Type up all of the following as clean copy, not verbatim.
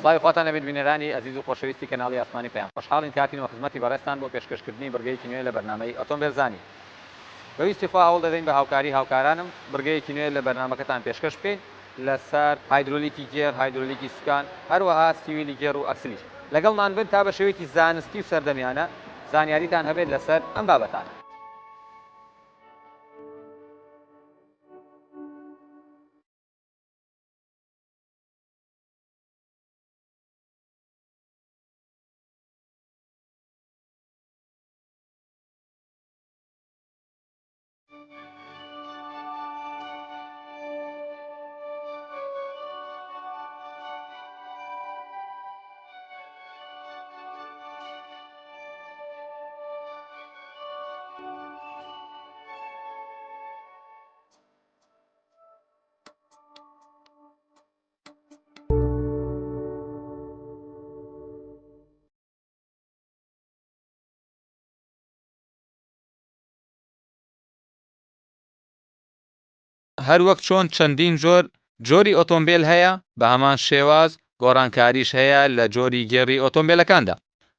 سڵاوی خواتان لەبێت بینەرانی ئەزیز و خۆشەویستی کەناڵی ئاسمانی پێیان خۆشحاڵین کاتین و خزمەتی بەڕێستان بۆ پێشکەشکردنی بڕگەیەکی نوێ لە بەرنامەی ئۆتۆمبیل زانی. بەویستی خوا هەوڵ دەدەین بە هاوکاری هاوکارانم بڕگەیەکی نوێ لە بەرنامەکەتان پێشکەش بکەین لەسەر هایدرۆلیکی گێر، هایدرۆلیکی سوکان، هەروەها سیویلی گێر و ئەکسلیش. لەگەڵمان بن تا بە شێوەیەکی زانستی و سەردەمیانە زانیاریتان هەبێت لەسەر ئەم بابەتان. هەروەک چۆن چەندین جۆری ئۆتۆمبیل هەیە بە هەمان شێواز گۆڕانکاریش هەیە لە جۆری گێڕی ئۆتۆمبیلەکاندا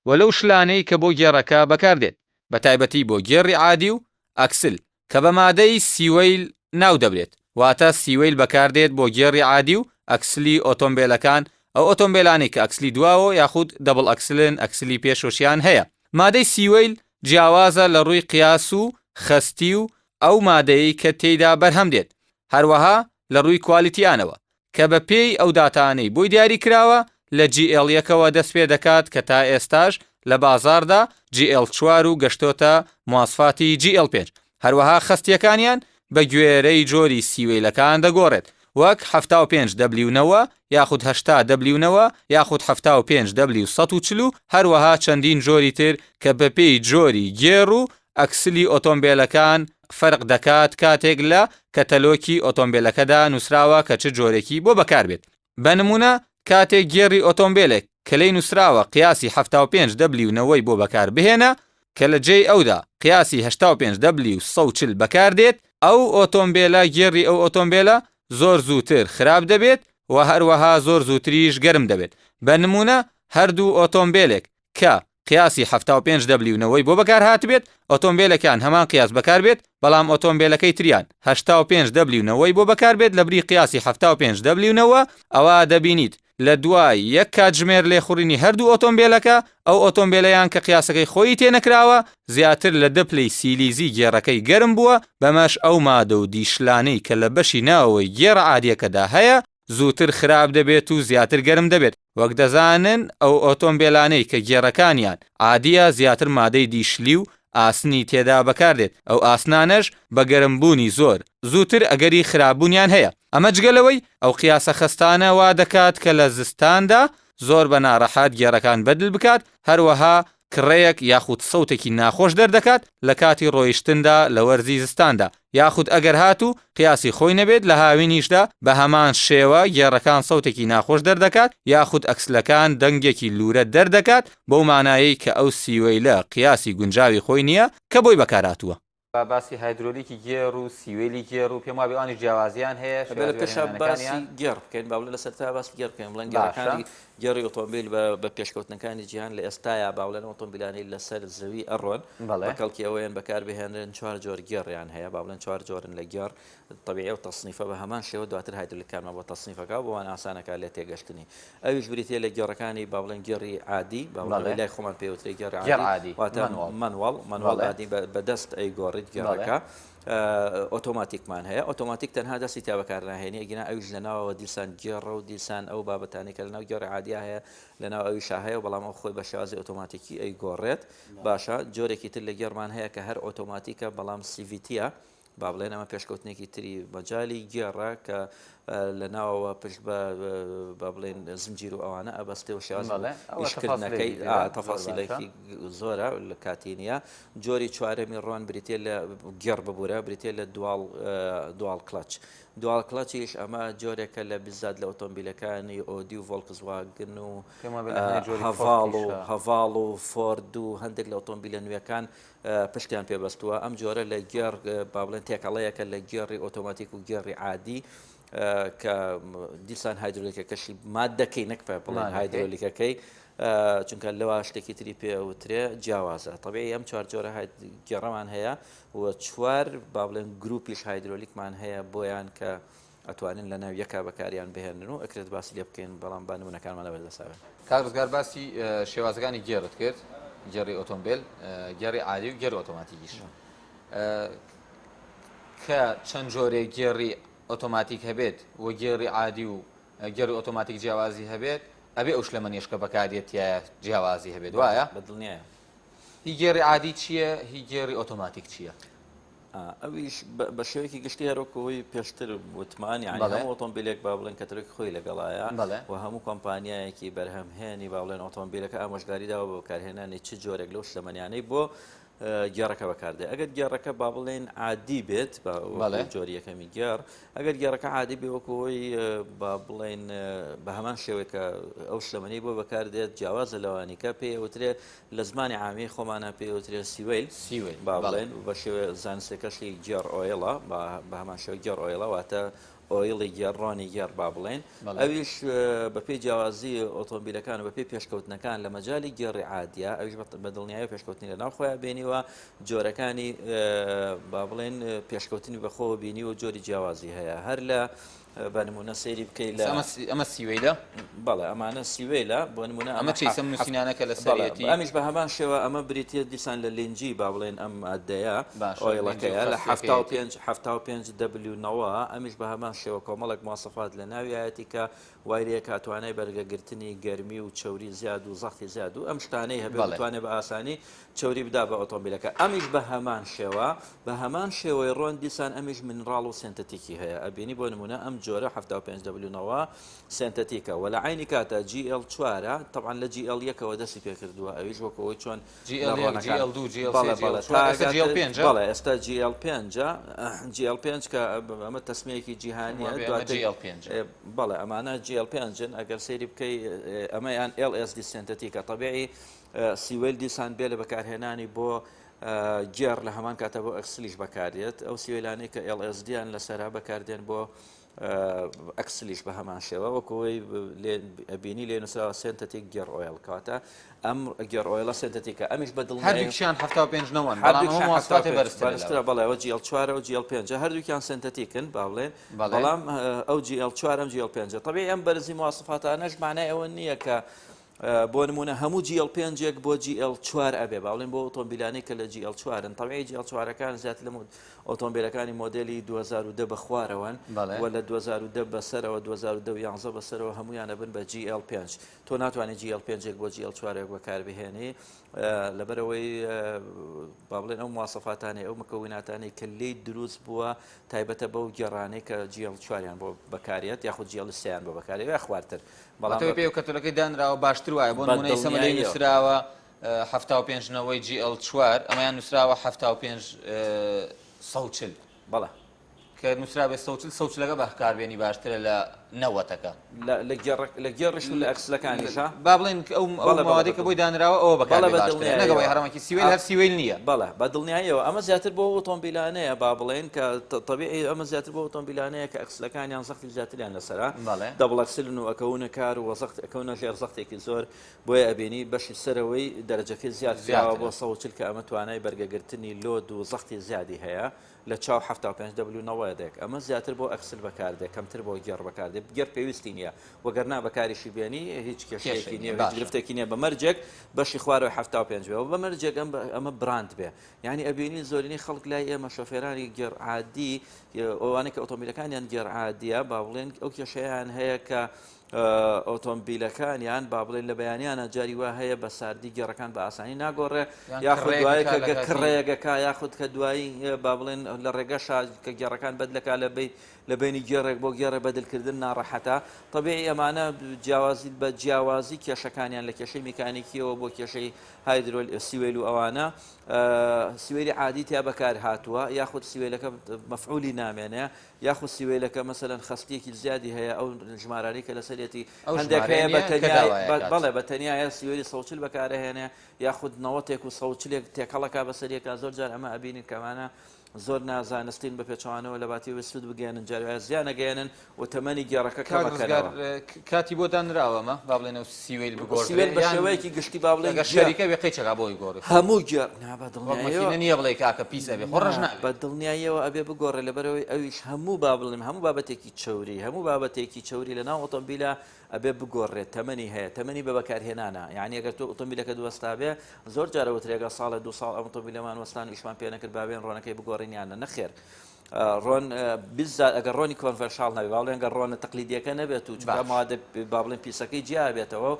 و لەو شلانەی کە بۆ گێڕەکە بەکاردێت بە تایبەتی بۆ گێڕی عادی و ئەکسل کە بە مادەی سیوەیل ناو دەبرێت واتە سیوەیل بەکاردێت بۆ گێڕی عادی و ئەکسلی ئۆتۆمبیلەکان ئەو ئۆتۆمبیلانی کە ئەکسلی دواوە یاخود دەبڵ ئەکسلن ئەکسلی پێشۆشیان هەیە. مادەی سیوەیل جیاوازە لە ڕووی قیاس و خستی و ئەو مادەی کە تێیدا بەرهەم دێت، هەروەها لە ڕووی کوالیتیانەوە کە بە پێی ئەو داتانەی بۆی دیاری کراوە لە GL1ەوە دەست پێ دەکات کە تا ئێستاش لە بازاردا GL4 و گەشتۆتە مواسفاتی GL5. هەروەها خستیەکانیان بە گوێرەی جۆری سیوەیلەکان دەگۆڕێت وەک 75W یاخود 80W یاخود 75W140 هەروەها چەندین جۆری تر کە بە پێی جۆری گێڕ و ئەکسلی ئۆتۆمبیلەکان فەرق دەکات کاتێک لە کەتەلۆکی ئۆتۆمبیلەکەدا نووسراوە کە چ جۆرێکی بۆ بەکاربێت. بە نمونە کاتێک گێڕی ئۆتۆمبیلێک کە لەی نووسراوە قیاسی 75W بۆ بەکار بهێنە کە لە جێی ئەودا قیاسی 85W140 بەکاردێت ئەو ئۆتۆمبیلە گێڕی ئەو ئۆتۆمبیلە زۆر زووتر خراپ دەبێت و هەروەها زۆر زووتریش گەرم دەبێت. بە نمونە هەردوو ئۆتۆمبیلێک کە قیاسی 75W بۆ بەکار هاتبێت ئۆتۆمبیلەکان هەمان قیاس بەکاربێت بەڵام ئۆتۆمبیلەکەی تریان 85W بۆ بەکاربێت لە بری قیاسی 75W ئەوە دەبینیت لە دوای یەک کاتژمێر لێخوڕینی هەردوو ئۆتۆمبیلەکە ئەو ئۆتۆمبیلەیان کە قیاسەکەی خۆی تێنەکراوە زیاتر لە دەپلەی سیلیزی گێڕەکەی گەرم بووە بەمەش ئەو مادە و دیشلانەی کە لە بەشی ناوەوەی گێڕە عادیەکەدا هەیە زووتر خراپ دەبێت و زیاتر گەرم دەبێت. وەک دەزانن ئەو ئۆتۆمبیلانەی کە گێڕەکانیان عادیە زیاتر مادەی دیشلی و ئاسنی تێدا بەکاردێت ئەو ئاسنانەش بە گەرمبوونی زۆر زووتر ئەگەری خراپبوونیان هەیە. ئەمە جگەلەوەی ئەو قیاسە خستانە وا دەکات کە لە زستاندا زۆر بە ناڕەحات گێڕەکان بەدل بکات هەروەها کڕەیەک یاخود سەوتێکی ناخۆش دەردەکات لە کاتی ڕۆیشتندا لە وەرزی زستاندا یاخود ئەگەر هاتوو قیاسی خۆی نەبێت لە هاوینیشدا بە هەمان شێوە گێڕەکان سەوتێکی ناخۆش دەردەکات یاخود ئەکسلەکان دەنگێکی لورە دەردەکات بەو مانایی کە ئەو سیوەیلە قیاسی گونجاوی خۆی نییە کە بۆی بەکارهاتووە. باسی هایدرۆلیکی گێڕ و سیوێلی گێڕ و پێم وابێ ئەوانی جیاوازیان هەیە پێش باسی گێڕ بکەین باڵێ لەسەر تا باسی گێڕ بکەین بڵێن گێڕەکانی گێڕی ئۆتۆمبیل بە پێشکەوتنەکانی جیهان لە ئێستایا باڵێن ئۆتۆمبیلانی لەسەر زەوی ئەڕۆن بەکەڵکی ئەوەیان بەکاربهێنن 4 جۆر گێڕیان هەیە باڵێن 4 جۆرن لە گێڕ طبیعی و تەصنیفە بە هەمان شێوە دواتر هایدرۆلیکانمان بۆ تەصنیفەکە بۆوان ئاسانەکە لێ تێگەشتنی ئەویش بریتە لە گێڕەکانی باڵێن گێڕی عادی باڵێ لای خۆمان پێوتری گێڕ عادی واتە مانوال عادی بەدەست ئەی گۆڕیت گێڕەکە ئۆتۆماتیکمان هەیە ئۆتۆماتیک تەنها دەستی تا بەکارناهێنی ئەگەنا ئەویش لەناوەوە دیسان گێڕە و دیسان ئەو بابەتانی کە لەناو گێڕی عادیە هەیە لەناو ئەویش هەیە و بەڵام ئەو خۆی بە شێوازی ئۆتۆماتیکی ئەی گۆڕێت. باشە جۆرێکی تر لە گێڕمان هەیە کە هەر ئۆتۆماتیکە بەڵام CVTە با بڵێن ئەمە پێشکەوتنێکی تری مەجای گێڕە کە لە ناوەوە پشت بە بڵێن زنجیر و ئەوانە ئەبەستێ و شێوازکردنەکەی تەفاسیلێکی زۆرە لە کاتینە. جۆری چوارەمی ڕوان بریتێ لە گێڕ ببوورە بریتێ لە دوال کلچ. دوال کلچیش ئەمە جۆرێکە لە بزاد لە ئۆتۆمبیلەکانی ئۆدی و ڤۆڵکسواگن و هەڤاڵ و فۆرد و هەندێک لە ئۆتۆمبیلە نوێەکان پشتیان پێبەستووە. ئەم جۆرە لە گێڕ با بڵێن تێکەڵەیەکە لە گێڕی ئۆتۆماتیک و گێڕی عادی کە دیسان هایدرۆلیکەکەشی مادەکەی نەکپە بڵێن هایدرۆلیکەکەی چونکە لەوە شتێکی تری پێوترێ جیاوازە طبیعی ئەم چوار جۆرە گێڕەمان هەیە و چوار با بڵێن گروپیش هایدرۆلیکمان هەیە بۆیان کە ئەتوانین لە ناو یەکا بەکاریان بهێنن و ئەکرێت باسی لێ بکەین بەڵام با نمونەکانمان لە بەردەساوێت. کاک ڕزگار باسی شێوازەکانی گێڕت کرد گێڕی ئۆتۆمبیل گێڕی عادی و گێڕی ئۆتۆماتیکیش کە چەند جۆرێک گێڕی ئۆتۆماتیک هەبێت و گێڕی عادی و گێڕی ئۆتۆماتیک جیاوازی هەبێت ئەبێ ئەو شلەمەنیشکە بەکارێتە جیاوازی هەبێت وایە بەدڵنیایە. هی گێڕی عادی چییە هی گێڕی ئۆتۆماتیک چییە؟ ئەویش بە شێوەیەکی گشتی هەرۆکەوەی پێشتر وتمان یعنی هەموو ئۆتۆمبیلێک با بڵێن کە ترێک خۆی لەگەڵایە و هەموو کۆمپانیایەکی بەرهەمهێنی با بڵێن ئۆتۆمبیلەکە ئامۆژگاریداوە بە بەکارهێنانی چ جۆرێک لەو شلەمەنیانەی بۆ گێڕەکە بەکاردێ ئەگەر گێڕەکە با بڵێن عادی بێت جۆری یەکەمی گێڕ ئەگەر گێڕەکە عادی بێ وەکەوەی با بڵێن بە هەمان شێوەیە ئەو شلەمەنی بۆ بەکاردێت جیاوازە لەوانیکە پێوترێ لە زمانی عامی خۆمانە پێوترێت سیویل با بڵێن بە شێوە زانستەکەشی گێڕ ئۆیڵە بە هەمان شێوە گێڕ ئۆیڵە واتە ئۆیڵی گێڕانی گێڕ با بڵێن ئەویش بەپێی جیاوازی ئۆتۆمبیلەکان و بەپێی پێشکەوتنەکان لە مەجای گێڕی عادیە ئەویش بە دڵنیایی پێشکەوتنی لە ناو خۆیان بینیوە جۆرەکانی با بڵێن پێشکەوتنی بەخۆوە بینی و جۆری جیاوازی هەیە هەر لە بە نمونە سەیری بکەیت لە ئەمە سیوەیلە بەڵێ ئەمانە سیوەیلە بۆ نمونە ئەمە چیسە نووسینانەکە لە سەرەتی ئەمیش بە هەمان شێوە ئەمە بریتە دیسان لە لینجی با بڵێن ئەم مادەیە ئۆیڵەکەیە لە 75 دەبلیونەوە ئەمیش بە هەمان شێوە کۆمەڵێک مواصفات لە ناویایەتی کە وایرەیە کاتوانای بەرگەگرتنی گەرمی و چەوری زیاد و زەختی زیاد و ئەم شتانەی هەبێت بتوانێت بە ئاسانی چەوری بدا بە ئۆتۆمبیلەکە ئەمیش بە هەمان شێوەی ڕۆن دیسان ئەمیش منراڵ و سنتەتیکی هەیە ئەبینی بۆ نمونە ئەم جۆرە 75 دەبلیونەوە سنتەتیکە و لە عینی کاتە GL 4 طبعا لە GL 1ەوە دەستی پێکردووە ئەویش وەکەوەی چۆن ئێستا GL 5 کە ئەمە تەسمەیەکی جیهانیە بەڵێ ئەمانە GL 5 ئەگەر سەیری بکەی ئەمەیان LSD سنتەتیکە طبیعی سیوێل دیسان بێ لە بەکارهێنانی بۆ گێڕ لە هەمان کاتە بۆ ئەکسلیش بەکارێت ئەو سیوێلانەی کە LSDیان لەسەرا بەکاردێن بۆ ئەکسلیش بە هەمان شێوە وەکەوەی بینی لێ نووسراوە سنتەتیک گێڕ ئۆیڵ کاتە ئەم گێڕ ئۆیڵە سنتەتیکە ئەمیش بە هەردووکیان 75 بەرزترە بەڵێەوە GL 4 و GL 5 هەردووکیان سنتەتیکن با بڵێن بەڵام ئەو GL 4 GL 5 طبیعی ئەم بەرزی مواصفاتانەش معنای ئەوە نییە کە بۆ نمونە هەموو GL 5 بۆ GL 4 ئەبێ باڵێن بۆ ئۆتۆمبیلانی کە لە GL 4 طبیعی GL 4ەکان زیات لە ئۆتۆمبیلەکانی مۆدلی 2010 بە خوارەوەن و لە 2010 بەسەرەوە 2011 بەسەرەوە هەمویانە بن بە GL 5 تۆ ناتوانێت GL 5 بۆ GL 4 بەکاربهێنی لەبەرەوەی با بڵێن ئەو مواصفاتانەی ئەو مکەویناتانەی کە لێی دروست بووە تایبەتە بەو گێڕانەی کە GL 4یان بۆ بەکارێت یاخود GL 3یان بۆ بەکارێت یا خوارتر بەڵام پێ کەتۆلەکەی دانراوە باشتر وایە بۆ نمونەی سەمەلەی نووسراوە 75نەوەی GL 4 ئەمەیان نووسراوە 75 140 بەڵێ کە نووسرا بێ 140 لەگە بەکاربێنی باشترە لە نەوەتەکە لە گێڕش و لە ئەکسلەکانیشە با بڵێن ئەو ماوەی کە بۆی دانراوە ئەوە بەکارنەگەڵی هەرمەکی سیویل هەر سیویل نییە بەڵێ بە دڵنیاییەوە ئەمە زیاتر بۆ ئۆتۆمبیلانەیە با بڵێن کە طبیعی ئەمە زیاتر بۆ ئۆتۆمبیلانەیە کە ئەکسلەکانیان زەختی زیاتریان لەسەرا دەبڵەکسلن و ئەکەونە کار و ئەکەونە ژێر زەختێکی زۆر بۆیە ئەبینی بەشی سەرەوەی دەرەجەکەی زیاد زیاوە بۆ 140 کە ئەمە توانای بەرگەگرتنی لۆد و زەختی زیادی هەیە لە چاو 75 دەبلیونەوە دێک ئەمە زیاتر بۆ ئەکسل بەکاردێک کەمتر بۆ گێڕ بەکاردێت گەر پێویستی نییە وەگەرنا بەکاریشی بێنی هیچ کێشەیەکی نییە گرفتێکی نییە بەمەرجێک بەشی خوارەوەی 75 بێ و بەمەرجێک ئەمە براند بێ یعنی ئەبینی زۆرینی خەڵک لای ئێمە شۆفێرانی گێڕ عادی ئەوانەی کە ئۆتۆمبیلەکانیان گێڕ عادیە با بڵێن ئەو کێشەیان هەیە کە ئۆتۆمبیلەکانیان با بڵێن لە بەیانیانە جاری وا هەیە بە ساردی گێڕەکان بە ئاسانی ناگۆڕێ یاخود دوای کە کڕێگەکە یاخود کە دوایی با بڵێن لە ڕێگەش کە گێڕەکان بەدلەکە لە بینی گێڕێک بۆ گێڕە بەدلکردن ناڕەحەتە طبیعی ئەمانە جیاوازی بە جیاوازی کێشەکانیان لە کێشەی میکانیکیەوە بۆ کێشەی هایدرۆل سیوێل و ئەوانە سیوێلی عادی تیا بەکار هاتووە یاخود سیوێلەکە مەفعولی نامێنێ یاخود سیوێلەکە مەسەلەن خستیەکی زیادی هەیە ئەو ژمارانی کە لەسەرێتی هەندێک هەیە بەڵێ بە تەنیایە سیوێلی 140 بەکارهێنێ یاخود 90 و 140 تێکەڵەکە بەسەریەکە زۆر جار ئەمە ئەبینین کەمانە زۆر نازانستین بە پێچوانەوە لە باتی وسود بگەێنن جاروای زیان نەگەێنن و تەمەنی گێڕەکە کەمەکەنەوە کاتی بۆ دانراوەمە با بڵێنە سیویل سیوێل بە شێوەیەکی گشتی با بڵێن شەریکە بێ قەیچەکە بۆی گۆڕی هەموو گێڕ نییە بڵێ کاکە پیسە بێ خۆڕژ بە دڵنیاییەوە ئەبێ بگۆڕێ لەبەرەوەی ئەویش هەموو با بڵێم هەموو بابەتێکی چوری هەموو بابەتێکی چوری لە ناو ئۆتۆمبیلە ئەبێ بگۆڕێت تەمەنی هەیە تەمەنی بە بەکارهێنانە یعنی ئەگەر تۆ ئۆتۆمبیلەکە دووەستا بێ زۆر جارەوە ترێگە ساڵە دو ساڵ ئەم ئۆتۆمبیلەمان وەستان ئیشمان پێ نەکرد بابێن ڕۆنەکەی بگۆڕینیانە نەخێر ڕۆن بزار ئەگەر ڕۆنی کۆنڤەرشاڵ نەبێ باڵێن گە ڕۆنە تەقلیدیەکە نەبێت و مادە با بڵێن پیسەکەی جیا بێتەوە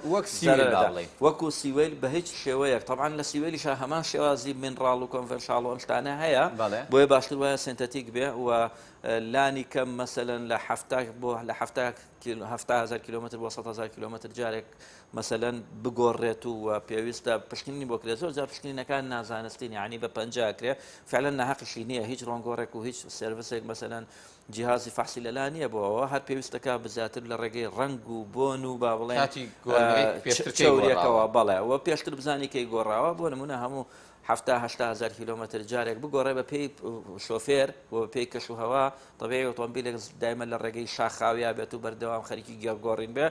وەکو سیویل بە هیچ شێوەیەک طبعاً لە سیویلیش هەمان شێوازی منڕاڵ و کۆنڤەرشاڵ و ئەم شتانە هەیە بۆیە باشتر وایە سنتەتیک بێ و لانی کەم مەسەلەن لە لە 7,000 کیلومتر بۆ 100,000 کیلومتر جارێک مەسەلەن بگۆڕێت و پێویستە پشکنی بۆ کرێت زۆر جار پشکنینەکان نازانستین یعنی بە پەنجاکرێ فعلا نەحەقیشی نییە هیچ ڕۆنگۆڕێک و هیچ سێرڤسێک مەسەلەن جیهازی فحسی لەلا نییە بۆەوە هەر پێویستەکە بزیاتر لە ڕێگەی ڕنگ و بۆن و با بڵێن چاوریەکەوە بەڵێ و پێشتر بزانی کەی گۆڕاوە بۆ نمونە هەموو 7,000 کیلومتر جارێک بگۆڕێ بە پێی شۆفێر و پێی کەش و هەوا طبیعی ئۆتۆمبیلێک دایمە لە ڕێگەی شاخاویا بێت و بەردەوام خەریکی گێڕگۆڕین بێ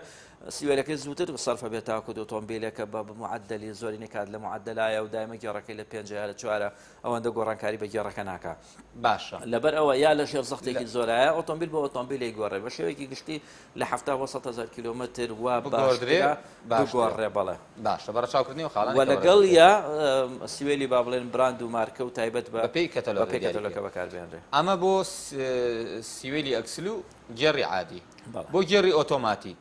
سیوێلەکەی زووتر سەرفە بێت تاکو ئۆتۆمبیلەکە بە معدلی زۆری نکات لە معدلایە و دایمە گێڕەکەی لە 5 لە 4 ئەوەندە گۆڕانکاری بە گێڕەکە ناکات باشە لەبەر ئەوە یا لە ژێر زەختێکی زۆرایە ئۆتۆمبیل بۆ ئۆتۆمبیلی گۆڕێ بە شێوەیەکی گشتی لە 7,000 کیلومتر و بگۆڕێ بەڵێ باشە بەرە چاوکردنی و خاڵان و لەگەڵ یا سیوێلی با بڵێن براند و مارکە و تایبەت بە پێی کەتەلۆگەکە بەکاربێنرێ ئەمە بۆ سیوێلی ئەکسل و گێڕی عادی بۆ گێڕی ئۆتۆماتیک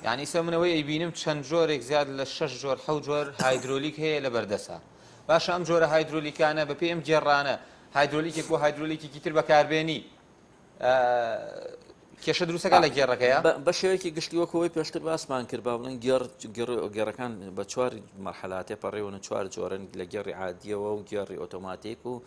یعنی سەمنەوەی ئەیبینم چەند جۆرێک زیاد لە 6 جۆر 7 جۆر هایدرۆلیک هەیە لە بەردەسا باشە ئەم جۆرە هایدرۆلیکانە بە پێی ئەم گێڕانە هایدرۆلیکێک بۆ هایدرۆلیکێکی تر بەکاربێنی کێشە دروستەکە لە گێڕەکەیە بە شێوەیەکی گشتی وەکەوەی پێشتر باسمان کرد با بڵێن گێڕەکان بە 4 مەرحەلاتێ پەڕێونە 4 جۆرن لە گێڕی عادیەوە و گێڕی ئۆتۆماتیک و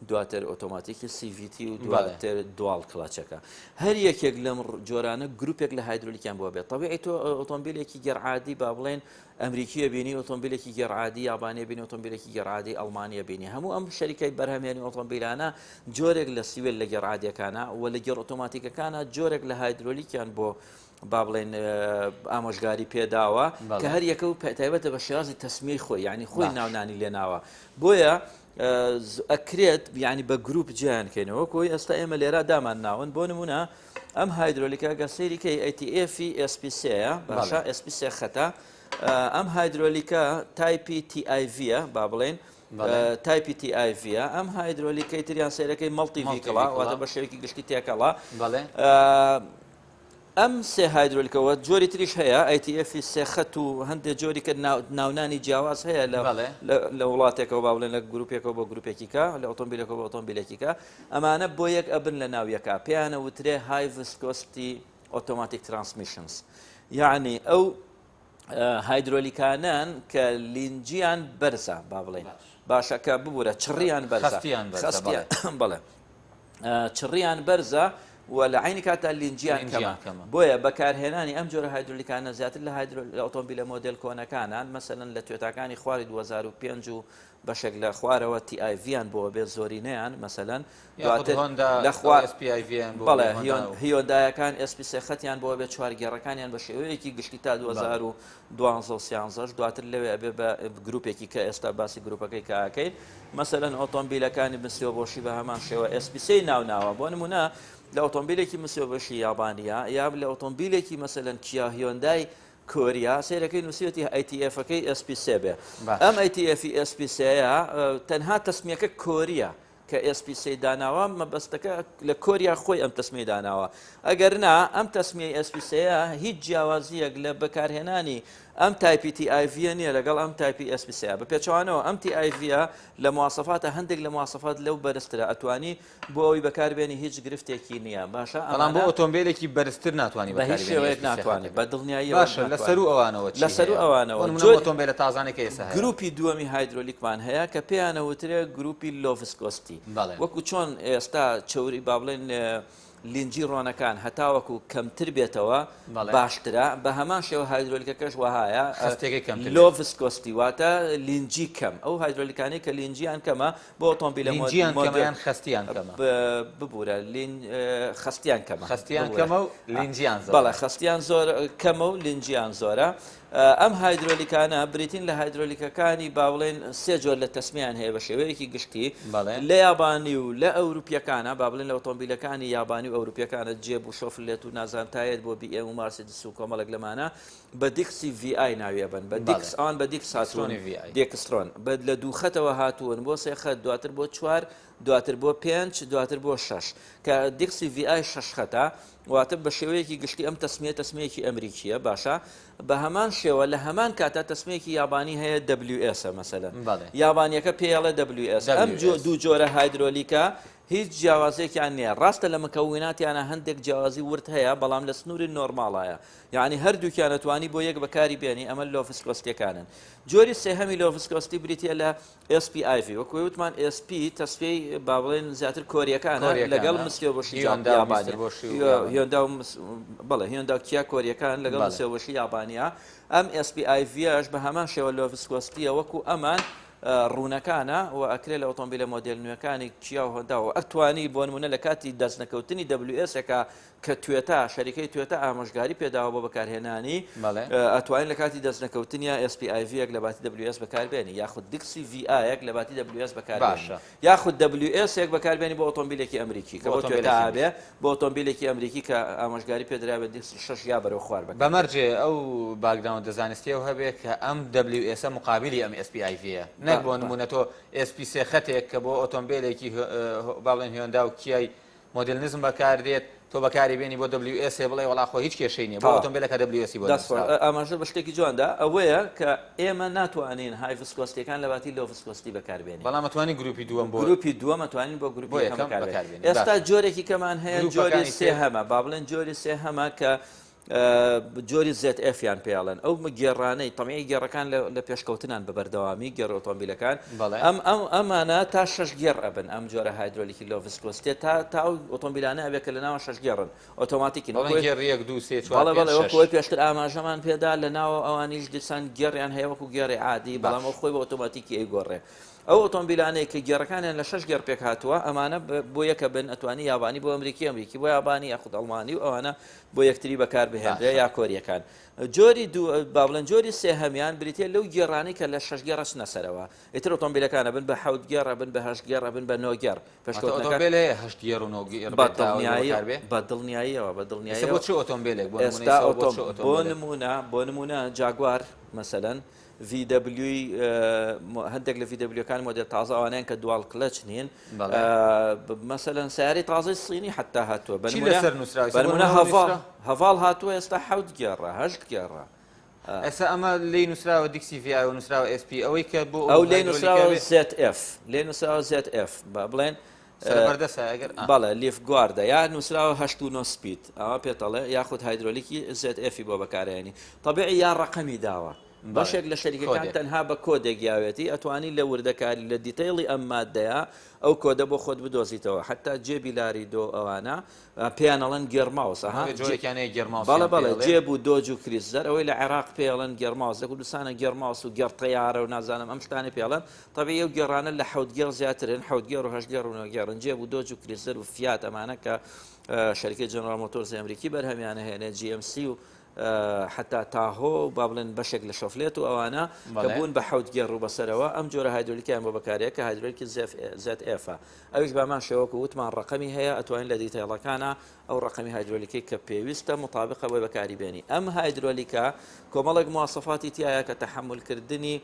دواتر ئۆتۆماتیکی CVT و دواتر دوال کڵاچەکە هەر یەکێک لەم جۆرانە گروپێک لە هایدرۆلیکیان بۆ بێت طبیعی تۆ ئۆتۆمبیلێکی گێڕعادی با بڵێن ئەمریکیە بینی ئۆتۆمبیلێکی گێڕعادی یابانیە بینی ئۆتۆمبیلێکی گێڕعادی ئەڵمانیە بینی هەموو ئەم شەریکەی بەرهەمێنی ئۆتۆمبیلانە جۆرێک لە سیوێل لە گێڕعادیەکانە و لە گێڕ ئۆتۆماتیکەکانە جۆرێک لە هایدرۆلیکیان بۆ با بڵێن ئامۆژگاری پێداوە کە هەر یەکە و تایبەتە بە شێوازی تەسمیەی خۆی یعنی خۆی ناونانی لێناوە بۆیە ئەکرێت یعنی بە گروپ جیانکەینەوە کۆی ئێستا ئێمە لێرە دامان ناون بۆ نمونە ئەم هایدرۆلیکە گەسەیریکەی ATF SP3 باشە SP3 خەتە ئەم هایدرۆلیکە تایپی TIV با بڵێن تایپی TIV ئەم هایدرۆلیکەی تریان سەیرەکەی مەڵتی ڤیکڵا واتە بە شێوەیەکی گشتی تێکەڵا ئەم سێ هایدرۆلیکەوە جۆری تریش هەیە ATF سێ خەت و هەندێک جۆری کە ناونانی جیاواز هەیە لە وڵاتێکەوە با بڵێن لە گروپێکەوە بۆ گروپێکیکە لە ئۆتۆمبیلەکە بۆ ئۆتۆمبیلێکیکە ئەمانە بۆ یەک ئەبن لە ناویەکە پێیانە وترێ های ڤسکۆستی ئۆتۆماتیک ترانسمیشنز یعنی ئەو هایدرۆلیکانان کە لینجیان بەرزە با بڵێن باشەکە ببوورە چڕیان بەرزە بڵێ چڕیان بەرزە و لە عینی کاتا لینجیان کەمە بۆیە بەکارهێنانی ئەم جۆرە هایدرۆلیکانە زیاتر لە ئۆتۆمبیلە مۆدل کۆنەکانان مەسەلەن لە توێتاکانی خواری 2005 و بەشێک لە خوارەوە TIV-یان بۆ بێ زۆرینەیان مەسەلەن لە بەڵێ هیۆندایەکان SP3 خەتیان بۆ بێت 4 گێڕەکانیان بە شێوەیەکی گشتی تا 2012 دواتر لەوێ ئەبێ بە گروپێکی کە ئێستا باسی گروپەکەی کاکەین مەسەلەن ئۆتۆمبیلەکانی مسیۆبۆشی بە هەمان شێوە SP3 ناوناوە بۆ نمونە لە ئۆتۆمبیلێکی مسیۆبۆشی یابانیا یا لە ئۆتۆمبیلێکی مەسەلەن کیا هیۆندای کۆریا سیرەکەی نووسێتی ATF-ەکەی SP3 بێ ئەم ATF SP3 تەنها تەسمیەکە کۆریە کە SP3 داناوە مەبەستەکە لە کۆریا خۆی ئەم تەسمی داناوە ئەگەر نا ئەم تەسمیە SP3 هیچ جیاوازیەک لە بەکارهێنانی ئەم تایپی TIV نییە لەگەڵ ئەم تایپی SP3 بە پێچوانەوە ئەم TIV لە مواسەفاتە هەندێک لە مواسەفات لەو بەرزترە ئەتوانی بۆ ئەوی بەکاربێنی هیچ گرفتێکی نییە باشە بەڵام بۆ ئۆتۆمبیلێکی بەرزتر ناتوانانی بە هیچ شێوەیەک ناتوانێت بە دڵنیایی باشە لەسەر و ئەوانەوە لەسەر و ئەوانەوە ئۆتۆمبیلە تازانێک ئێستا گروپی دووەمی هایدرۆلیکمان هەیە کە پێیانە وترێ گروپی لۆڤسکۆستی وەکو چۆن ئێستا چوری با بڵێن لینجی ڕۆنەکان هەتاوەکو کەمتر بێتەوە باشترە بە هەمان شێوە هایدرۆلیکەکەش وهایە لۆ ڤسکۆستی واتە لینجی کەم ئەو هایدرۆلیکانی کە لینجیان کەمە بۆ ئۆتۆمبیلە مۆدیان خستیان کەمە ببوورە خستیان کەمە خستیان کەمە و لینجیان بەڵێ خستیان زۆر کەمە و لینجیان زۆرە ئەم هایدرۆلیکانە بریتین لە هایدرۆلیکەکانی باوڵێن سێ جۆر لە تەسمیان هەیە بە شێوەیەکی گشتی لە یابانی و لە ئەوروپیەکانە با بڵێن لە ئۆتۆمبیلەکانی یابانی و ئەوروپیەکانە جێب و شۆفلێت و نازانتایەت بۆ BM و مارسیدس و کۆمەڵێک لەمانە بە دیکسی VI ناویە بن بە دیکس ئان بە دیکس هاتوون دیکسترۆن لە دوو خەتەوە هاتوون بۆ سێ خەت دواتر بۆ 4 دواتر بۆ 5 دواتر بۆ 6 کە دیکسی VI 6 خەتە واتە بە شێوەیەکی گشتی ئەم تەسمیەکی ئەمریکیە باشە بە هەمان شێوە لە هەمان کاتە تەسمێکی یابانی هەیە WS مەسەلەن یابانیەکە پێڵە WS ئەم دوو جۆرە هایدرۆلیکە هیچ جیاوازێکیان نییە ڕاستە لە مکەوناتیانە هەندێک جیاوازی ورد هەیە بەڵام لە سنووری نۆرماڵایە یعنی هەردووکیان دەتوانی بۆ یەک بەکاری بێنی ئەمە لۆڤسکۆستیەکانن جۆری سێهەمی لۆڤسکۆستی بریتە لە SPIV وەکوی وتمان SP تەسپێی با بڵێن زیاتر کۆریەکانە لەگەڵ مسیۆبۆشی یابانی بەڵێ هێندا کیا کۆریەکان لەگەڵ مسیۆبۆشی یابانیا ئەم SPIVش بە هەمان شێوە لۆڤسکۆستیە وەکو ئەمان ڕوونەکانە و ئەکرێت لە ئۆتۆمبیلە مۆدل نوێەکانی چیا و هۆنداوە ئەتوانی بۆ نمونە لە کاتی دەستنەکەوتنی WSەکە کە توێتە شەریکەی توێتە ئامۆژگاری پێداوە بۆ بەکارهێنانی ئەتوانین لە کاتی دەستنەکەوتنیە SPIVەک لە باتی WS بەکاربێنی یاخود دیکسی VIەک لە باتی WS بەکارباشە یاخود WSێک بەکاربێنی بۆ ئۆتۆمبیلێکی ئەمریکی کە بۆ توێتە ئابێ بۆ ئۆتۆمبیلێکی ئەمریکی کە ئامۆژگاری پێدرابێت دیکسی 6 یا بەرەو خوار بکە بەمەرجێ ئەو باگراون دەزانستیەوە هەبێت کە ئەم WS مقابلی ئەم SPIVە نەک بۆ نمونە تۆ SP3 خەتێک کە بۆ ئۆتۆمبیلێکی باڵێن هێندا و کیای مۆدلنزم بەکاردێت تۆ بەکاری بێنی بۆ WS بڵێ وڵا خۆ هیچ کێشەی نییە بۆ ئۆتۆمبیلەکە WS بۆ ئاماژە بە شتێکی جواندا ئەوەیە کە ئێمە ناتوانین های ڤسکۆستیەکان لە باتی لۆڤسکۆستی بەکاربێنین بەڵام ئەتوانی گروپی دووەم بۆ گروپی دووەم ئەتوانین بۆ گروپی یەکەم بەکاربێنین ئێستا جۆرێکی کەمان هەیە جۆری سێهەمە با بڵێن جۆری سێهەمە کە جۆری ZF-یان پێڵێن ئەو گێڕانەی تەمەی گێڕەکان لە پێشکەوتنان بە بەردەوامی گێڕ ئۆتۆمبیلەکان ئەمانە تا 6 گێڕ ئەبن ئەم جۆرە هایدرۆلیکی لۆڤسکۆستێ تا ئۆتۆمبیلانە ئەبێت کە لە ناوە 6 گێڕن ئۆتۆماتیکین خۆی پێشتر ئاماژەمان پێدا لە ناوە ئەوانیش دیسان گێڕیان هەیە وەکو گێڕی عادی بەڵام ئەو خۆی بە ئۆتۆماتیکی ئەیگۆڕێ ئەو ئۆتۆمبیلانەیە کە گێڕەکانیان لە 6 گێڕ پێک هاتووە ئەمانە بۆ یەکە بن ئەتوانی یابانی بۆ ئەمریکی بۆ یابانی یاخود ئەڵمانی و ئەوانە بۆ یەکتری بەکار بهێنرێ یا کۆریەکان جۆری با بڵێن جۆری سێهەمیان بریتێ لەو گێڕانی کە لە 6 گێڕە چنەسەرەوە ئیتر ئۆتۆمبیلەکانە بن بە 7 گێڕە بن بە 8 گێڕە بن بە 9 گێڕ بەدڵنیاییەوە بۆ چ ئۆتۆمبیلێک بۆ نمونە جاگوار مەسەلەن VW هەندێک لە VW-کان مۆدل تازە ئەوانیان کە دوال کلەچ نین مەسەلەن سیارەی تازەی سینی حتا هاتووە بەنمونە هەڤاڵ هاتووە ئێستا 7 گێڕە 8 گێڕە ئێستا ئەمە لی نووسراوە دیکسی VI و نووسراوە SP ئەوەی کە بۆ ئەو لێ نووسراوە ZF لێ نووسراوە ZF با بڵێن بەڵێ لیف گواردە یا نووسراوە 8 سپید ئەوە پێتەڵێ یاخود هایدرۆلیکی ZF بۆ بەکارێنی طبیعی یا ڕقەمی داوە بەشێک لە شەریکەکان تەنها بە کۆدێک یاوێتی ئەتوانی لە وردەکاری لە دیتەیڵی ئەم مادەیە ئەو کۆدە بۆ خۆت بدۆزیتەوە حتا جێبی لاری دۆ ئەوانە پێیانەڵەن گێرماوس بەڵێ جێب و دۆج و کریزەر ئەوەی لە عێراق پێڵەن گێرماوس لە کوردستانە گێرماوس و گێڕتەیارە و نازانم ئەم شتانی پێڵەن طبیعی ئەو گێڕانە لە 7 گێڕ زیاترن 7 گێڕ و 8 گێڕ و 9 گێڕن جێب و دۆج و کریزەر و فیات ئەمانە کە شەریکەی جەنرال مۆتۆرز ئەمریکی بەرهەمیانە هێنێ GMC و حتا تاهۆ با بڵێن بەشێک لە شۆفلێت و ئەوانە کە بوون بە 7 گێڕ و بەسەرەوە ئەم جۆرە هایدرۆلیکیان بۆ بەکارەیە کە هایدرۆلیکی ZF ئەویش بامان شێوەکو وتمان ڕقەمی هەیە ئەتوانین لە دیتەیڵەکانە ئەو ڕقەمی هایدرۆلیکی کە پێویستە مطابقە بۆی بەکاری بێنی ئەم هایدرۆلیکە کۆمەڵێک مواصفاتی تایە کە تەحملکردنی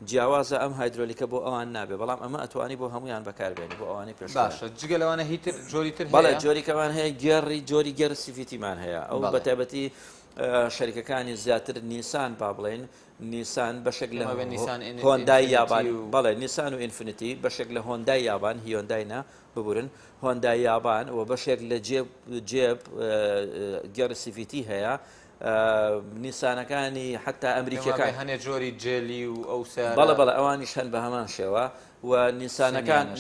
جیاوازە ئەم هایدرۆلیکە بۆ ئەوان نابێ بەڵام ئەمە ئەتوانی بۆ هەمویان بەکاربێنی بۆ ئەوانی پێش باشە جگەلەوانە هیتر جۆری تر بەڵێ جۆریکەمان هەیە گێڕی جۆری گەر سیڤیتیمان هەیە ئەو بەتایبەتی شەریکەکانی زیاتر نیسان با بڵێن نیسان بەشێک لە نیسان هۆندای یابان بەڵێ نیسان و ئینفینیتی بەشێک لە هۆندای یابان هیۆنداینا ببورن هۆندای یابان و بەشێک لە جێب گەڕ سیڤیتی هەیە نیسانەکانی حتا ئەمریکیەکان هەنێ جۆری جێلی و ئەو بەڵە ئەوانیش هەن بە هەمان شێوە و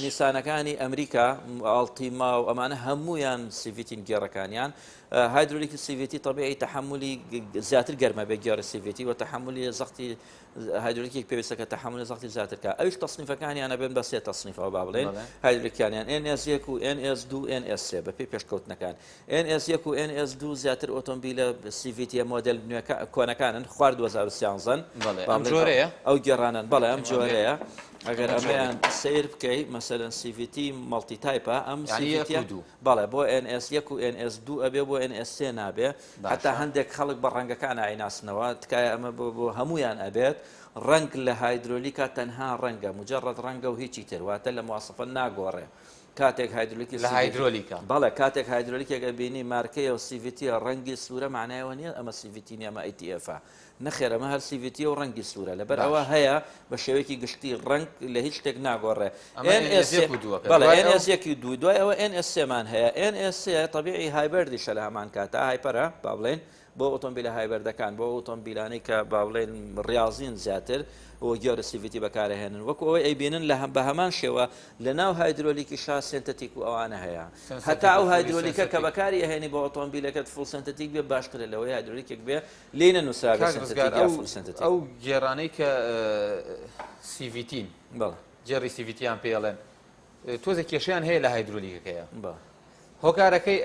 نیسانەکانی ئەمریکا ئاڵتیما و ئەمانە هەمویان سیڤیتین گێڕەکانیان هایدرولیکی سیڤیتی طبیعی تحملی زیاتر گەرمە بێ گێڕە سیڤیتی و تحملی زەختی هایدرولیکێک پێویستەکە تحملی زەختی زیاترکە ئەوش تەصنیفەکانیانە بێن بە سێ تەصنیفەوە با بڵێن هایدرولیکیانیان NS1 و NS2 NS3 بە پێی پێشکەوتنەکان NS1 و NS2 زیاتر ئۆتۆمبیلە سیڤیتی مۆدل کۆنەکانن خوارد 2013 ئەم جۆرەیە ئەو گێڕانن بەڵێ ئەم جۆرەیە ئەگەر ئەمەیان سیر بکەیت مەسەرەن سیڤیتی مەڵتی تایپە ئەم بەڵێ بۆ NS1 و NS2 ئەبێ بۆ NS3 نابێ حتا هەندێک خەڵک بە ڕەنگەکان ئایناسنەوە تکایە ئەمە بۆ هەمویان ئەبێت ڕنگ لە هایدرۆلیکا تەنها ڕەنگە مجرد ڕەنگە و هیچی ترواتە لە مواسفە ناگۆڕێ کاتێک هایدرولیکی لە هایدرۆلیکا بەڵێ کاتێک هایدرۆلیکێکە بینی مارکەیە و سیڤیتیە ڕەنگی سوورە معنایەوە نیە ئەمە سیڤیتی نیە ئەمە ATF نەخێر ئەمە هەر سیڤیتی و ڕەنگی سوورە لەبەر ئەوە هەیە بە شێوەیەکی گشتی ڕنگ لە هیچ شتێک ناگۆڕێ NS1 دوای ئەوە NS3مان هەیە NS3 طبیعی هایبردی شە لە هەمان کاتە هایپەرە با بڵێن بۆ ئۆتۆمبیلە هایبەردەکان بۆ ئۆتۆمبیلانەی کە با بڵێن ڕاضین زیاتر و گەورە سیڤیتی بەکارهێنن وەکو ئەوەی ئەیبینن بە هەمان شێوە لە ناو هایدرۆلیکی شا سنتەتیک و ئەوانە هەیە هەتا ئەو هایدرۆلیکە کە بەکاری هێنی بۆ ئۆتۆمبیلەکەت فول سنتەتیک بێ باشترە لەوەی هایدرۆلیکێک بێ لێنە نووسراوە ئەو گێڕانەی کە سیڤیتین بەڵێ جێڕی سیڤیتیان پێڵێن تۆزێک کێشیان هەیە لە هایدرۆلیکەکەیە هۆکارەکەی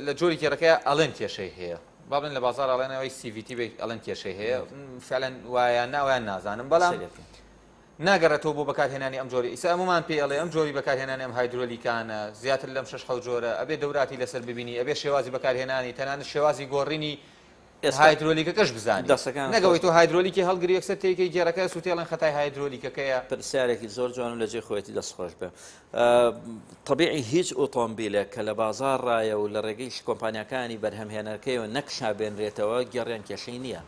لە جۆری کێڕەکەی ئەڵێن کێشەی هەیە بابن لە بازار ئەڵێنەوەی سیڤیتی بێ ئەڵەن کێشەی هەیە فعلەن وایە ناویان نازانم بەڵام ناگەڕێتەوە بۆ بەکارهێنانی ئەم جۆری ئیسا ئەممان پێ ئەڵێ ئەم جۆری بەکارهێنانی ئەم هایدرۆلیکانە زیاتر لەم 6 جۆرە ئەبێ دەوراتی لەسەر ببینی ئەبێ شێوازی بەکارهێنانی تەنانەت شێوازی گۆڕینی هایدرۆلیکەکەش بزانانی نەگەوەی تۆ هایدرۆلیکی هەڵگری یەکسەر تێکەی گێڕەکە سوتێڵن خەتای هایدرۆلیکەکەیە پرسیارێکی زۆر جوانم لە جێ خۆەتی دەستخۆش بێ طبیعی هیچ ئۆتۆمبیلێک کە لە بازار ڕایە و لە ڕێگەیش کۆمپانیەکانی بەرهەمهێنەرەکەیەوە نەکشا بێنرێتەوە گەڕیان کێشەی نییە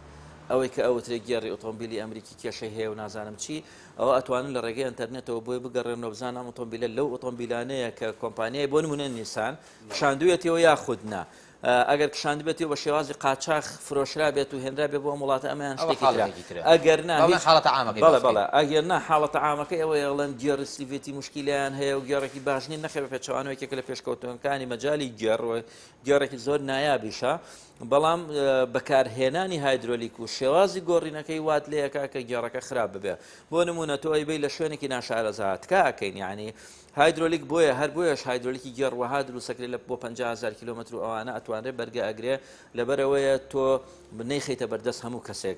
ئەوەی کە ئەوترێک گێڕی ئۆتۆمبیلی ئەمریکی کێشەی هەیە و نازانم چی ئەوە ئەتوانن لە ڕێگەی ئینتەرنێتەوە بۆی بگەڕێنەوە بزانام ئۆتۆمبیلە لەو ئۆتۆمبیلانەیە کە کۆمپانیای بۆ نمونە نیسان شاندوێتەوە یاخودنا ئەگەر کشاند بێتی بە شێوازی قاچاق فرۆشرا بێت و هێنرا بێ بۆ وڵاتە ئەمەیان شتێکی ئەگەر بەڵێ ئەگەر نا حاڵەتە عامەکەی ئەوە ئەڵەن گێڕی سیڤیتی مشکیلیان هەیە و گێڕێکی باشنی نەخێ پێچوانەوەیەکە لە پێشکەوتنەکانی مەجای گێڕێکی زۆر نایابیشە بەڵام بەکارهێنانی هایدرۆلیک و شێوازی گۆڕینەکەی وات لەیەکە کە گێڕەکە خراپ ببێ بۆ نمونە تۆ ئەیبەی لە شوێنێکی ناشارەزات کاکەین یعنی هایدرۆلیک بۆیە هەر بۆیەش هایدرۆلیکی گێڕوەها دروستەکرێت لە بۆ 50,000 کیلومتر و ئەوانە ئەتوانرێت بەرگە ئەگرێ لەبەرەوەیە تۆ نەیخیتە بەردەست هەموو کەسێک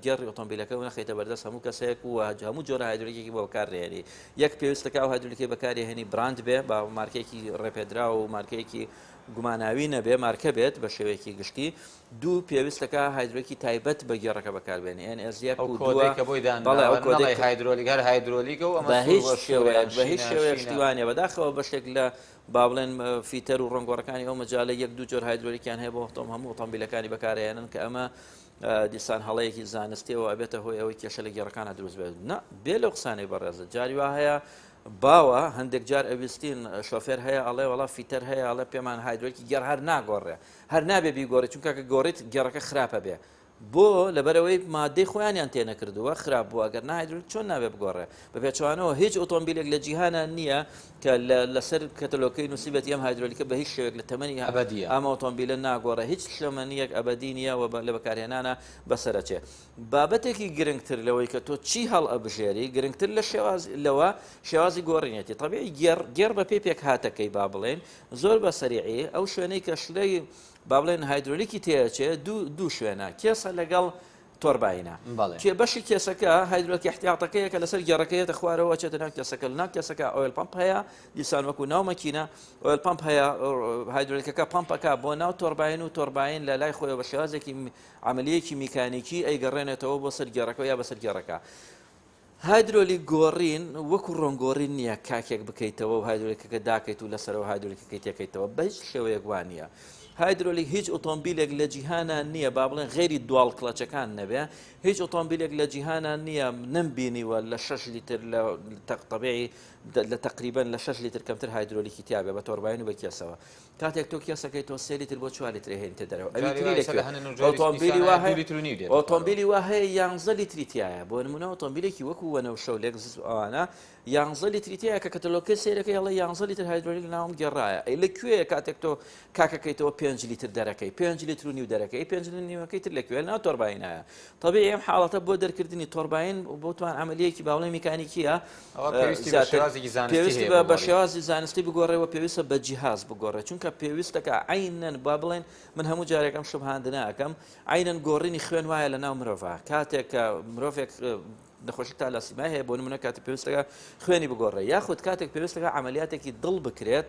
گێڕی ئۆتۆمبیلەکە و نەخیتە بەردەست هەموو کەسێک و هەموو جۆرە هایدرۆلیکێکی بۆ بەکارهێنی یەک پێویستەکە ئەو هایدرۆلیکی بەکارهێنی براند بێ با مارکێکی ڕێپێدرا و مارکەیەکی گوماناوی نەبێ مارکە بێت بە شێوەیەکی گشتی دوو پێویستەکە هایدرۆلیکی تایبەت بە گێڕەکە بەکاربێنی NS1 و هایدرۆلیک هەر هایدرۆلیکە و بە هیچ شێوەیەک شتیوانە بەداخەوە بەشێک لە با بڵێن فیتەر و ڕنگۆڕەکانی ئەو مەجاالە یەک دوو جۆر هایدرۆلیکیان هەیە بۆ هەموو ئۆتۆمبیلەکانی بەکارهێنن کە ئەمە دیسان هەڵەیەکی زانستیەوە ئەبێتە هۆی ئەوەی کێشە لە گێڕەکانە دروست بێت نه بێ لەو قسانەی بەڕێزە جاری وا هەیە باوە هەندێک جار ئەویستین شۆفێر هەیە ئەڵێ وڵا فیتەر هەیە ئەڵێ پێمان هایدرۆلیکی گێڕ هەر ناگۆڕێ هەر نابێ بیگۆڕێت چونکە کە گۆڕیت گێڕەکە خراپە بێ بۆ لەبەرەوەی مادەی خۆیانیان تێنەکردووە خراپ بووە ئەگەر نهایدرۆلیک چۆن نابێ بگۆڕێ بە پێچوانەوە هیچ ئۆتۆمبیلێک لە جیهانە نییە کە لەسەر کەتەلۆکەی نووسیبەتی ئەم هایدرۆلیکە بە هیچ شێوێک لە تەمەنی ئەبەدیە ئەم ئۆتۆمبیلە ناگۆڕێ هیچ شلەمەنیەک ئەبەدی نییە و لە بەکارهێنانە بەسەرەچێ بابەتێکی گرنگتر لەوەی کە تۆ چی هەڵ ئەبژێری گرنگتر لە لەوە شێوازی گۆڕینێتی طبیعی گێڕ بە پێی پێک هاتەکەی با بڵێن زۆر بە سەریعی ئەو شوێنەی کە شلەی با بڵێن هایدرۆلیکی تێچێ دوو شوێنە کێسە لەگەڵ تۆرباینە کێ بەشی کێسەکە هایدرۆلیکی احتیاطەکەیە کە لەسەر گێڕەکەیەتە خوارەوە چێتە ناو کێسەکە لە ناو کێسەکە ئۆیل پمپ هەیە دیسان وەکو ناو مەکینە ئۆیل پمپ هەیە هایدرۆلیکەکە پمپەکە بۆ ناو تۆرباین و تۆرباین لە لای خۆیەوە بە شێوازێکی عملیەکی میکانیکی ئەیگەڕێنێتەوە بۆ سەر گێڕەکە یا بەسەر گێڕەکە هایدرۆلیک گۆڕین وەکو ڕۆنگۆڕین نییە کاکێک بکەیتەوە و هایدرۆلیکەکە داکەیت و لەسەرەوە هایدرۆلیکەکەی تێکەیتەوە بە هیچ شێوەیەک وانە هایدرۆلیک هیچ ئۆتۆمبیلێک لە جیهانان نییە با بڵێن غێری دوال کڵەچەکان نەبێ هیچ ئۆتۆمبیلێک لە جیهانان نییە نمبینیوە لە 6 لیتر لە تەقطبیعی لە تقریبان لە 6 لیتر کەمتر هایدرۆلیکی تیاابێ بە تۆربین و بە کێسەوە کاتێک تۆ کێسەکەی تۆ 3 لیتر بۆ 4 لیتر هێنتە دەرەوە ئۆتۆمبیلی وا هەیە 11 لیتری تایە بۆ نمونە ئۆتۆمبیلێکی وەکو وەنەو شەو لێک ئەوانە 11 لیتری تایە کە کەتەلۆکە سێرەکەی هەڵە 11 لیتر هایدرۆلیک ناوم گەڕایە ئەی لەکوێ کاتێک تۆ کاکەکەیتەوە 5 لیتر دەرەکەی 5 لیتر و نیو دەرەکەی 5 نیوەکەی تر لەکوێ ناو تۆربینایە طبیعی ئەم حاڵەتە بۆ دەرکردنی تۆربین بۆتوان عملیەکی باڵی میکانیکیە پێویستی بە شێوازی زانستی بگۆڕێەوە پێویستە بە جیهاز بگۆڕێ چونکە پێویستەکە عینەن با بڵێن من هەموو جارێکم شوبهاندنە ئەەکەم عینەن گۆڕینی خوێن وایە لە ناو مرۆڤ کاتێک کە مرۆڤێک نەخۆشی تا لە سیمای هەیە بۆ نمونە کاتی پێویستەکە خوێنی بگۆڕێ یاخود کاتێک پێویستەکە عملیاتێکی دڵ بکرێت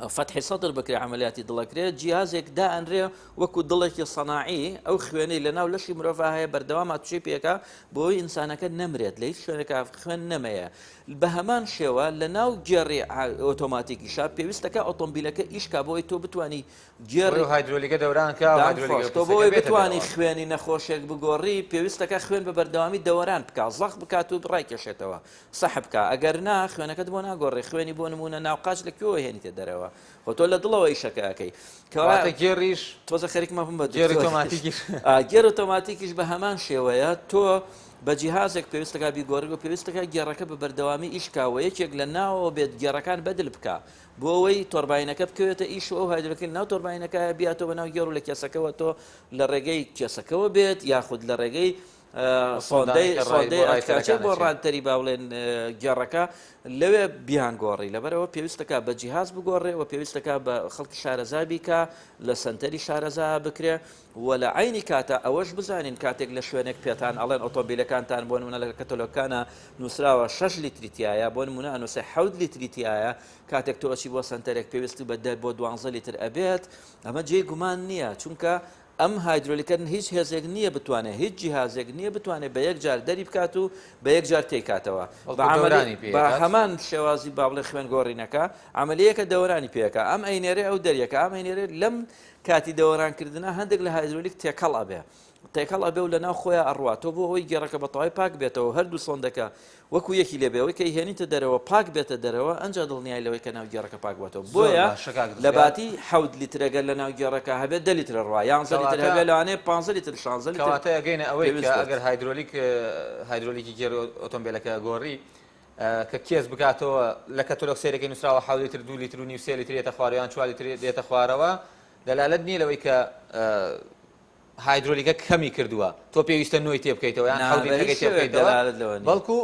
فتحی سەدر بکرێ عملیاتی دڵەکرێت جیهازێک دائەنرێ وەکو دڵێکی سەناعی ئەو خوێنەی لە ناو لەشی مرۆڤ هەیە بەردەوام تووشی پێەکە بۆی ئینسانەکە نەمرێت لە هیچ شوێنێکە خوێن نەمەیە بە هەمان شێوە لە ناو گێڕی ئۆتۆماتیکیشا پێویستەکە ئۆتۆمبیلەکە ئیشکا بۆی تۆ بتوانی گێڕی هایدرۆلیکە دەورانکە تۆ بۆی بتوانی خوێنی نەخۆشێک بگۆڕی پێویستەکە خوێن بە بەردەوامی دەوەران بکە زەخ بکات و ڕایکێشێتەوە سەحب بکە ئەگەر نا خوێنەکەت بۆ ناگۆڕی خوێنی بۆ نمونە ناوقاچ لەکوێوە هێنیتە دەرەوە خۆ تۆ لە دڵەوە ئیشەکەکەی کەواتە گێڕیش تۆزە خەریکمە بم بە گێر ئۆتۆماتیکیش بە هەمان شێوەیە تۆ بە جیهازێک پێویستەکە بیگۆڕی و پێویستەکە گێڕەکە بە بەردەوامی ئیشکاوە یەکێک لە ناوەوە بێت گێڕەکان بەدل بکە بۆ ئەوەی تۆربینەکە بکەوێتە ئیش و ئەو هایدرۆکەی ناو تۆربینەکە بیاتەوە بە ناو گێڕ و لە کێسەکەەوە تۆ لە ڕێگەی کێسەکەەوە بێت یاخود لە ڕێگەی سۆندەی ئەکاچێک بۆ ڕانتەری باوڵێن گێڕەکە لەوێ بیان گۆڕی لەبەرەوە پێویستەکە بە جیهاز بگۆڕێ و پێویستەکە بە خەڵکی شارەزابی کە لە سنتەری شارەزا بکرێ و لە عینی کاتە ئەوەش بزانین کاتێک لە شوێنێک پێتان ئەڵێن ئۆتۆمبیلەکانتان بۆ نمونە لە کەتەلۆکانە نووسراوە 6 لیتری تایە بۆ نمونە ئەنووسێ 7 لیتری تایە کاتێک تۆچی بۆ سنتەرێک پێویستی بە بۆ 12 لیتر ئەبێت ئەمە جێ گومان نییە چونکە ئەم هایدرۆلیکەن هیچ هێزێک نییە بتوانێت هیچ جیهازێک نییە بتوانێت بە یەک جار دەری بکات و بە یەک جار تێکاتەوە بە هەمان شێوازی باڵێ خوێن گۆڕینەکە عملیەکە دەوەرانی پێەکە ئەم ئەینێرێ ئەو دەریەکە ئەم ئەینێرێ لەم کاتی دەوەرانکردنە هەندێک لە هایدرۆلیک تێکەڵ ئەبێ تێکەڵ ئەبێ و لە ناو خۆیان ئەڕواتۆ بۆ ئەوی گێڕەکە بە تەواوی پاک بێتەوە هەردوو سۆندەکە وەکو یەکی لێبێەوەی کە هێنیتە دەرەوە پاک بێتە دەرەوە ئەنجا دڵنیای لەوەی کە ناو گێڕەکە پاک بێتەوە بۆیە لە باتی 7 لیترەگەر لە ناو گێڕەکە هەبێت 10 لیتر ڕوا 11 لیتر هەبێت لەوانەیە 15 لیتر 16 لیتر کەواتە ئەگەینە ئەوەی ئەگەر هایدرۆلیکی گێڕ ئۆتۆمبیلەکە گۆڕی کە کێز بکاتەوە لە کەتۆلۆک سێرەکەی نووسراوە 7 لیتر 2 لیتر و نیو 3 لیتر دێتە خوارەوە یان 4 لیتر دێتە خوارەوە دەلالەت نییە لەوەی کە هایدرۆلیکە کەمی کردووە تۆ پێویستە نوۆی تێ بکەیتەوە یان حەوتەکەی تێ بکەیتەوە بەڵکو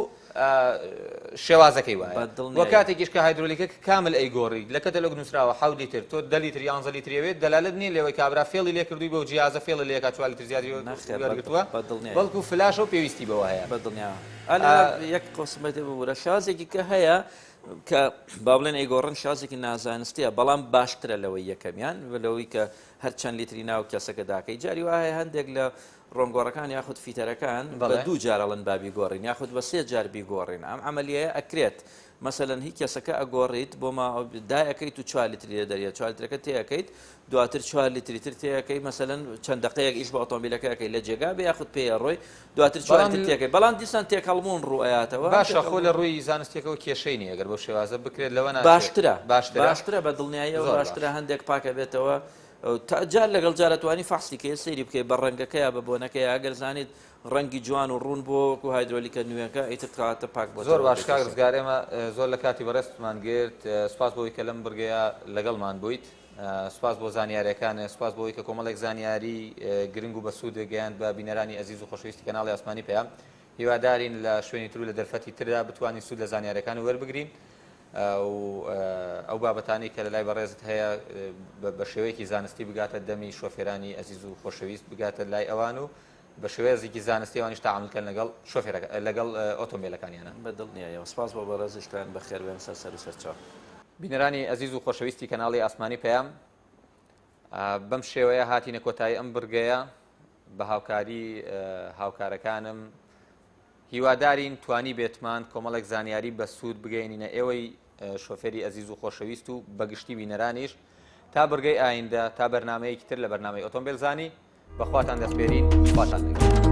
شێوازەکەی وایە وە کاتێکیش کە هایدرۆلیکە کامل ئەیگۆڕی لە کەتەلۆک نووسراوە 7 لیتر تۆ 10 لیتر 11 لیترەوێت دەلالەت نییە لەوەی کابرا فێڵی لێ کردووی بۆ جیازە فێڵی لێکا 4 لیتر زیادی وەرگرتووە بەڵکو فلاشە و پێویستی بەوە هەیە بەدڵنیا یەک قسمەتی ببوورە شازێکی کە هەیە کە با بڵێن ئەیگۆڕن شازێکی نازانستیە بەڵام باشترە لەوەی یەکەمیان لەوەی کە هەرچەند لیتری ناو کەسەکە داکەی جاری وایە هەندێک لە ڕۆنگۆڕەکان یاخود فیتەرەکان بە 2 جارەڵەن بابی گۆڕین یاخود بە 3 جار بیگۆڕین ئەم عملیەیە ئەکرێت مەسەلەن هیچ کەسەکە ئەگۆڕیت بۆ دایەکەیت و 4 لیتری دەریە 4 لیترەکە تێەکەیت دواتر 4 لیتری تر تێەکەی مەسەلەن چەند دقەیەک ئیش بە ئۆتۆمبیلەکەەکەی لە جێگا بێ یاخود پێ ڕۆی دواتر 4 تێەکەی بەڵام دیسان تێکەڵمون ڕوئەتەوە باشە خۆ لە ڕووی زانستیەکەەوە کێشەی نیە ئەگەر بۆ شێوازە بکرێت لەوە باشترە بە دڵنیاییەوە باشترە هەندێک پاکە بێتەوە جار لەگەڵ جارەتوانی فەحسی کە سەیری بکەی بە ڕەنگەکەیە بە بۆنەکەی ئەگەر زانیت ڕەنگی جوان و ڕوون بۆ وەکو هایدرۆلیکە نوێەکە ئیتر کاتە پاک بۆ زۆر باش کاک ڕزگارێمە زۆر لە کاتی بەڕێستمان گرت سپاس بۆی کە لەم بڕگەیە لەگەڵمان بوویت سپاس بۆ زانیاریەکان سپاس بۆی کە کۆمەڵێک زانیاری گرنگ و بەسوود گەیاند بە بینەرانی ئەزیز و خۆشەویستی کەناڵی ئاسمانی پێیان هیوادارین لە شوێنی تر و لە دەرفەتی تردا بتوانین سوود لە زانیاریەکان وەربگرین ئەو بابەتانی کە لە لای بەڕێزت هەیە بە شێوەیەکی زانستی بگاتە دەمی شۆفێرانی ئەزیز و خۆشەویست بگاتە لای ئەوان و بە شێوەیەکی زانستی ئەوانیش تەعاملکەن لەگەڵ شۆفێرەکە لەگەڵ ئۆتۆمبیلەکانیانە بەدڵنیایەوە سپاس بۆ بەڕێزشتان بەخێر بێن سەر و سەرچاو بینەرانی ئەزیز و خۆشەویستی کەناڵی ئاسمانی پێیان بەم شێوەیە هاتینە کۆتایی ئەم بڕگەیە بە هاوکاری هاوکارەکانم هیوادارین توانی بێتمان کۆمەڵێک زانیاری بە سوود بگەینینە ئێوەی شۆفێری ئەزیز و خۆشەویست و بەگشتی بینەرانیش تا بڕگەی ئایندە تا بەرنمەیەکی تر لە بەرنمەی ئۆتۆمبیل زانی بەخواتان دەستپێرین خواتان لەگەڵ.